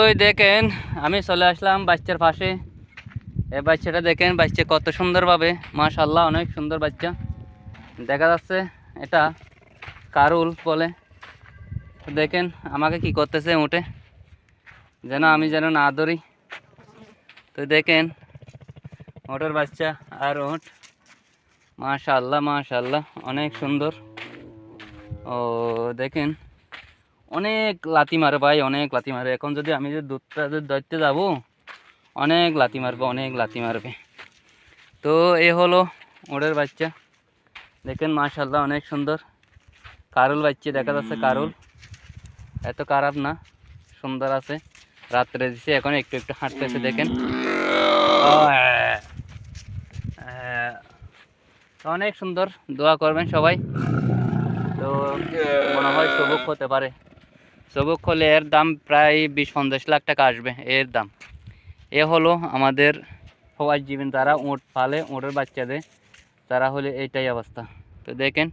ওই দেখেন আমি চলে আসলাম বাচ্চার পাশে। এই বাচ্চাটা দেখেন, বাচ্চা কত সুন্দরভাবে, মাশাআল্লাহ অনেক সুন্দর বাচ্চা দেখা যাচ্ছে। এটা কারুল বলে। দেখেন আমাকে কি করতেছে উঠে, যেন আমি যেন না ধরি। তো দেখেন ওটার বাচ্চা আর ওট, মাশাআল্লাহ মাশাআল্লাহ অনেক সুন্দর। ও দেখেন অনেক লাথি মারে ভাই, অনেক লাথি মারে। এখন যদি আমি যে দুধটা ধরতে যাবো, অনেক লাথি মারবে, অনেক লাথি মারবে। তো এ হলো ওড়ের বাচ্চা, দেখেন মাশাআল্লাহ অনেক সুন্দর। কারুল বাচ্চা দেখা যাচ্ছে, কারুল এত খারাপ না, সুন্দর আছে। রাত্রে দিছে, এখন একটু একটু হাঁটতেছে দেখেন। অনেক সুন্দর, দোয়া করবেন সবাই। তো মনে হয় সবুক হতে পারে। সবুক হলে এর দাম প্রায় 20-50 লাখ টাকা আসবে এর দাম। এ হলো আমাদের সবাই জীবন, তারা উঁট পালে, উঁটের বাচ্চাদের তারা হলে এইটাই অবস্থা। তো দেখেন